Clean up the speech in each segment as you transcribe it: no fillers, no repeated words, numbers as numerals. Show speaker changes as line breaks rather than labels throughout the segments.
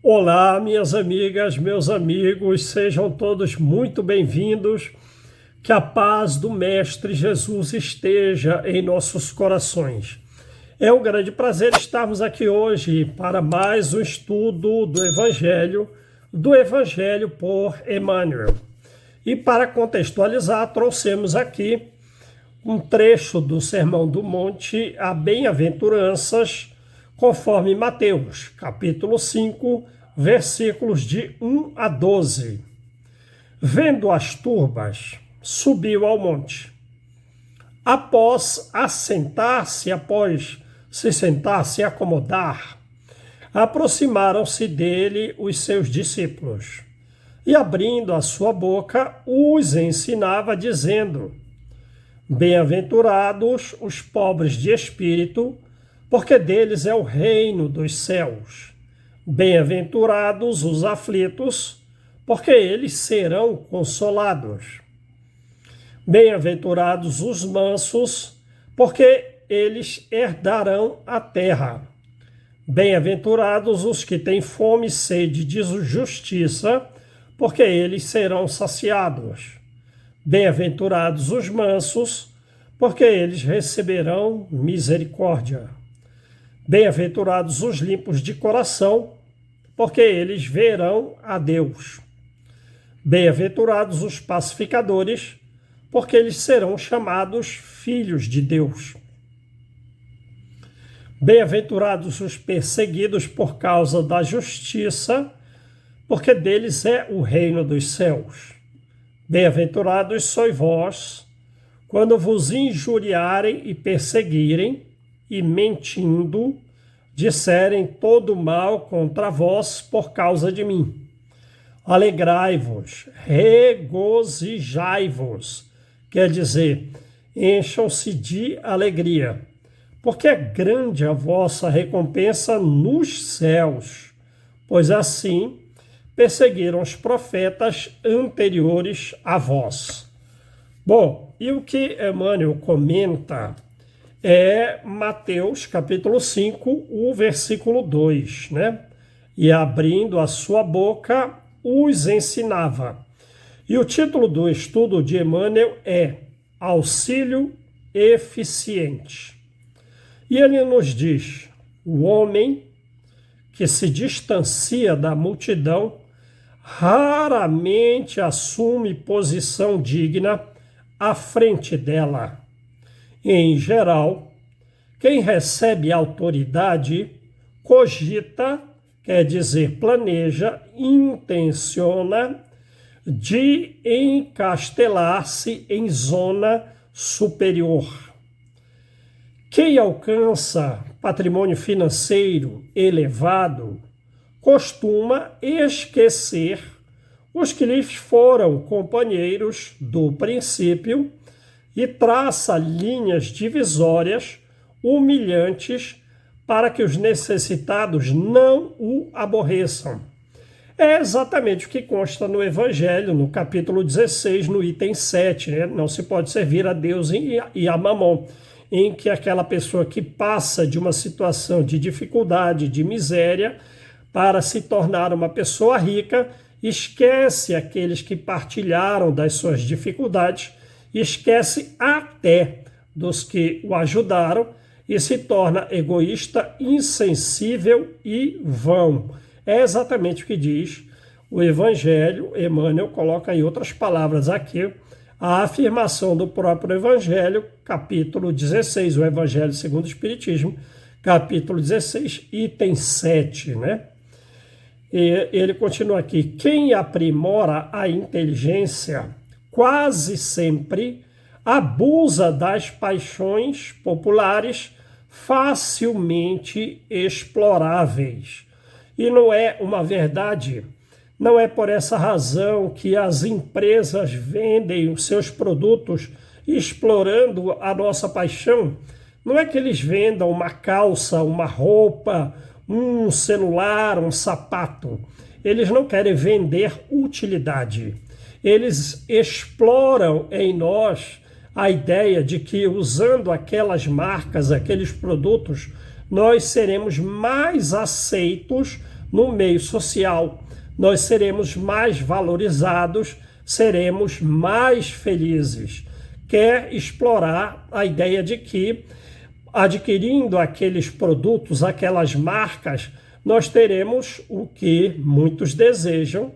Olá, minhas amigas, meus amigos, sejam todos muito bem-vindos. Que a paz do Mestre Jesus esteja em nossos corações. É um grande prazer estarmos aqui hoje para mais um estudo do Evangelho por Emmanuel. E para contextualizar, trouxemos aqui um trecho do Sermão do Monte, a Bem-aventuranças, conforme Mateus, capítulo 5, versículos de 1 a 12. Vendo as turbas, subiu ao monte. Após se sentar, se acomodar, aproximaram-se dele os seus discípulos. E abrindo a sua boca, os ensinava, dizendo: Bem-aventurados os pobres de espírito, porque deles é o reino dos céus. Bem-aventurados os aflitos, porque eles serão consolados. Bem-aventurados os mansos, porque eles herdarão a terra. Bem-aventurados os que têm fome e sede de justiça, porque eles serão saciados. Bem-aventurados os mansos, porque eles receberão misericórdia. Bem-aventurados os limpos de coração, porque eles verão a Deus. Bem-aventurados os pacificadores, porque eles serão chamados filhos de Deus. Bem-aventurados os perseguidos por causa da justiça, porque deles é o reino dos céus. Bem-aventurados sois vós, quando vos injuriarem e perseguirem, e mentindo, disserem todo mal contra vós por causa de mim. Alegrai-vos, regozijai-vos, quer dizer, encham-se de alegria, porque é grande a vossa recompensa nos céus, pois assim perseguiram os profetas anteriores a vós. Bom, e o que Emmanuel comenta é Mateus capítulo 5, o versículo 2, né? E abrindo a sua boca, os ensinava. E o título do estudo de Emmanuel é Auxílio Eficiente. E ele nos diz: o homem que se distancia da multidão raramente assume posição digna à frente dela. Em geral, quem recebe autoridade cogita, quer dizer, planeja, intenciona de encastelar-se em zona superior. Quem alcança patrimônio financeiro elevado costuma esquecer os que lhes foram companheiros do princípio e traça linhas divisórias humilhantes para que os necessitados não o aborreçam. É exatamente o que consta no Evangelho, no capítulo 16, no item 7, né? Não se pode servir a Deus e a Mamon, em que aquela pessoa que passa de uma situação de dificuldade, de miséria, para se tornar uma pessoa rica, esquece aqueles que partilharam das suas dificuldades, esquece até dos que o ajudaram e se torna egoísta, insensível e vão. É exatamente o que diz o Evangelho. Emmanuel coloca em outras palavras aqui a afirmação do próprio Evangelho, capítulo 16, o Evangelho segundo o Espiritismo, capítulo 16, item 7, né? E ele continua aqui: quem aprimora a inteligência quase sempre abusa das paixões populares facilmente exploráveis. E não é uma verdade, não é por essa razão que as empresas vendem os seus produtos explorando a nossa paixão. Não é que eles vendam uma calça, uma roupa, um celular, um sapato. Eles não querem vender utilidade. Eles exploram em nós a ideia de que usando aquelas marcas, aqueles produtos, nós seremos mais aceitos no meio social, nós seremos mais valorizados, seremos mais felizes. Quer explorar a ideia de que, adquirindo aqueles produtos, aquelas marcas, nós teremos o que muitos desejam,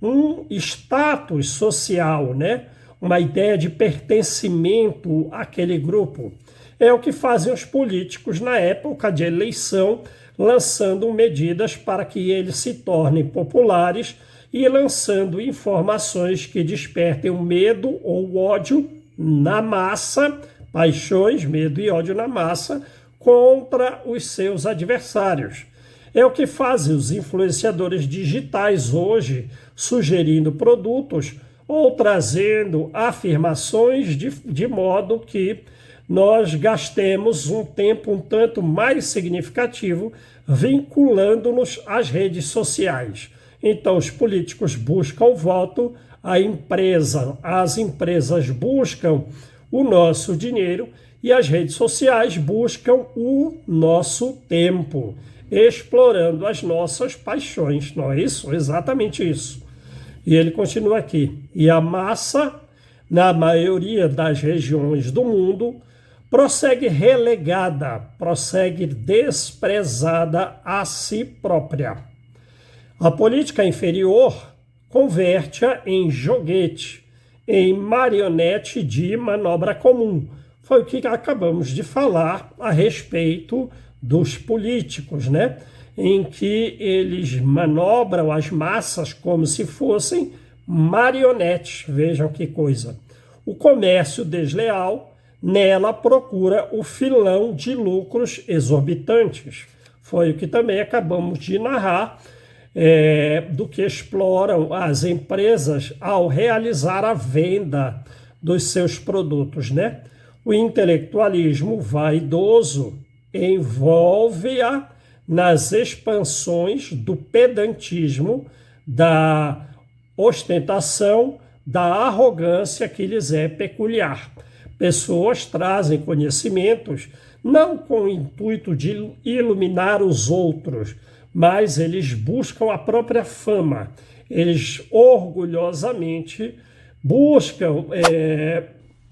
um status social, né? Uma ideia de pertencimento àquele grupo. É o que fazem os políticos na época de eleição, lançando medidas para que eles se tornem populares e lançando informações que despertem o medo ou o ódio na massa, paixões, medo e ódio na massa, contra os seus adversários. É o que fazem os influenciadores digitais hoje, sugerindo produtos ou trazendo afirmações de modo que nós gastemos um tempo um tanto mais significativo vinculando-nos às redes sociais. Então, os políticos buscam o voto, as empresas buscam o nosso dinheiro e as redes sociais buscam o nosso tempo, explorando as nossas paixões. Não é isso? Exatamente isso. E ele continua aqui. E a massa, na maioria das regiões do mundo, prossegue relegada, prossegue desprezada a si própria. A política inferior converte-a em joguete, em marionete de manobra comum. Foi o que acabamos de falar a respeito dos políticos, né? Em que eles manobram as massas como se fossem marionetes. Vejam que coisa. O comércio desleal, nela procura o filão de lucros exorbitantes. Foi o que também acabamos de narrar, do que exploram as empresas ao realizar a venda dos seus produtos, né? O intelectualismo vaidoso envolve-a nas expansões do pedantismo, da ostentação, da arrogância que lhes é peculiar. Pessoas trazem conhecimentos não com o intuito de iluminar os outros, mas eles buscam a própria fama. Eles orgulhosamente buscam,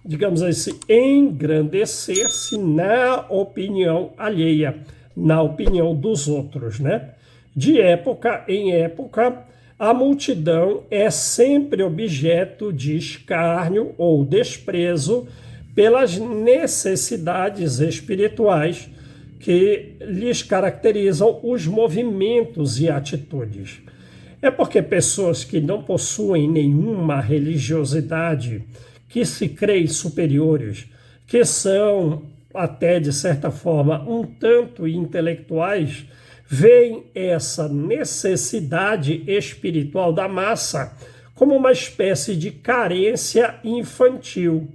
digamos assim, engrandecer-se na opinião alheia, na opinião dos outros, né? De época em época, a multidão é sempre objeto de escárnio ou desprezo pelas necessidades espirituais que lhes caracterizam os movimentos e atitudes. É porque pessoas que não possuem nenhuma religiosidade, que se creem superiores, que são até de certa forma um tanto intelectuais, veem essa necessidade espiritual da massa como uma espécie de carência infantil,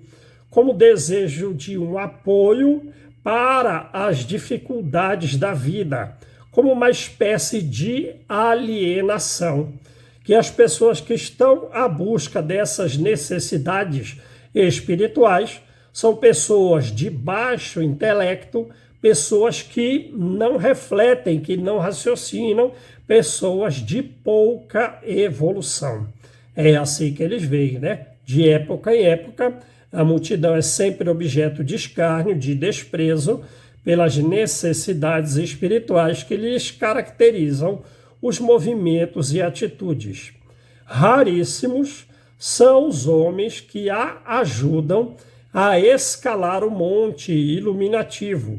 como desejo de um apoio para as dificuldades da vida, como uma espécie de alienação, que as pessoas que estão à busca dessas necessidades espirituais são pessoas de baixo intelecto, pessoas que não refletem, que não raciocinam, pessoas de pouca evolução. É assim que eles veem, né? De época em época, a multidão é sempre objeto de escárnio, de desprezo, pelas necessidades espirituais que lhes caracterizam os movimentos e atitudes. Raríssimos são os homens que a ajudam a escalar o monte iluminativo.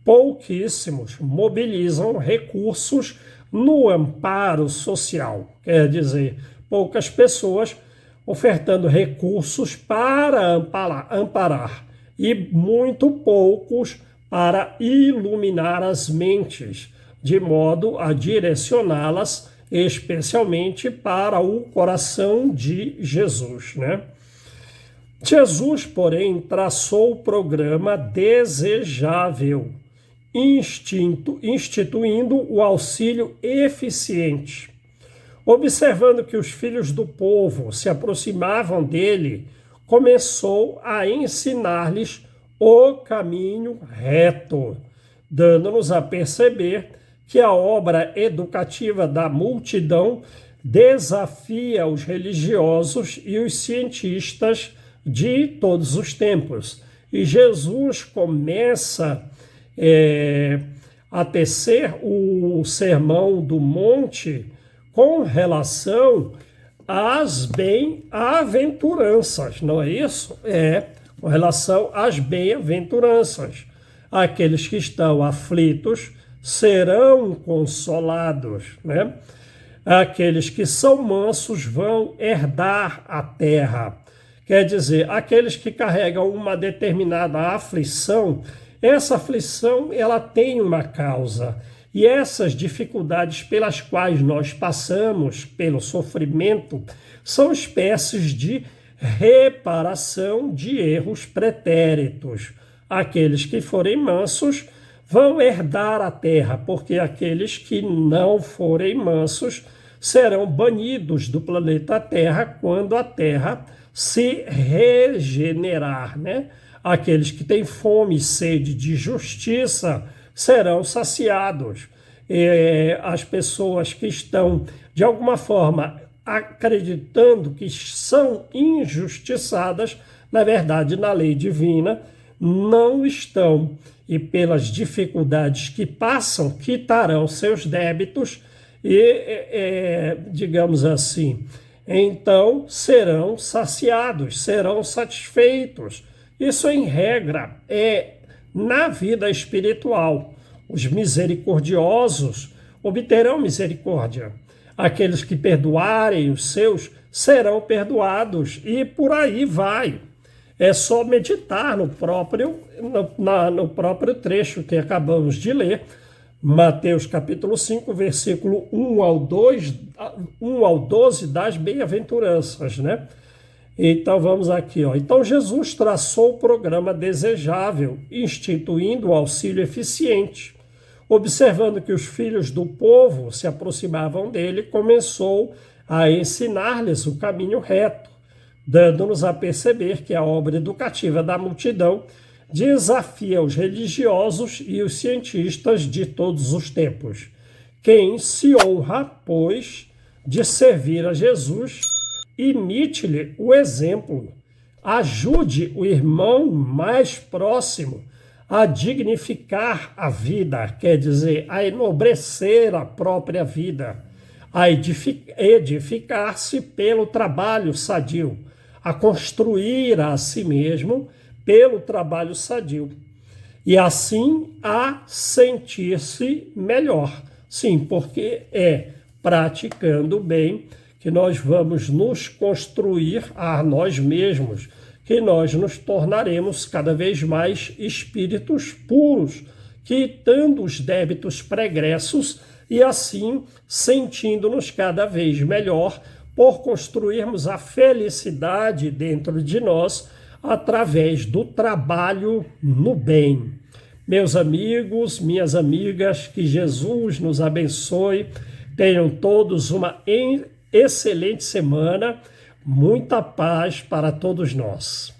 Pouquíssimos mobilizam recursos no amparo social, quer dizer, poucas pessoas ofertando recursos para amparar e muito poucos para iluminar as mentes, de modo a direcioná-las especialmente para o coração de Jesus, né? Jesus, porém, traçou o programa desejável, instituindo o auxílio eficiente. Observando que os filhos do povo se aproximavam dele, começou a ensinar-lhes o caminho reto, dando-nos a perceber que a obra educativa da multidão desafia os religiosos e os cientistas de todos os tempos. E Jesus começa a tecer o Sermão do Monte com relação às bem-aventuranças, não é isso? Com relação às bem-aventuranças. Aqueles que estão aflitos serão consolados, né? Aqueles que são mansos vão herdar a terra. Quer dizer, aqueles que carregam uma determinada aflição, essa aflição ela tem uma causa. E essas dificuldades pelas quais nós passamos, pelo sofrimento, são espécies de reparação de erros pretéritos. Aqueles que forem mansos vão herdar a terra, porque aqueles que não forem mansos serão banidos do planeta Terra quando a Terra se regenerar, né? Aqueles que têm fome e sede de justiça serão saciados. As pessoas que estão, de alguma forma, acreditando que são injustiçadas, na verdade, na lei divina, não estão. E pelas dificuldades que passam, quitarão seus débitos e, digamos assim, então serão saciados, serão satisfeitos. Isso, em regra, é na vida espiritual. Os misericordiosos obterão misericórdia. Aqueles que perdoarem os seus serão perdoados. E por aí vai. É só meditar no próprio trecho que acabamos de ler, Mateus capítulo 5, versículo 1 ao 12 das bem-aventuranças, né? Então vamos aqui, ó. Então Jesus traçou o programa desejável, instituindo o auxílio eficiente. Observando que os filhos do povo se aproximavam dele, começou a ensinar-lhes o caminho reto, dando-nos a perceber que a obra educativa da multidão desafia os religiosos e os cientistas de todos os tempos. Quem se honra, pois, de servir a Jesus, imite-lhe o exemplo. Ajude o irmão mais próximo a dignificar a vida, quer dizer, a enobrecer a própria vida, a edificar-se pelo trabalho sadio, a construir a si mesmo pelo trabalho sadio, e assim a sentir-se melhor. Sim, porque é praticando bem que nós vamos nos construir a nós mesmos, que nós nos tornaremos cada vez mais espíritos puros, quitando os débitos pregressos e assim sentindo-nos cada vez melhor por construirmos a felicidade dentro de nós através do trabalho no bem. Meus amigos, minhas amigas, que Jesus nos abençoe, tenham todos uma excelente semana, muita paz para todos nós.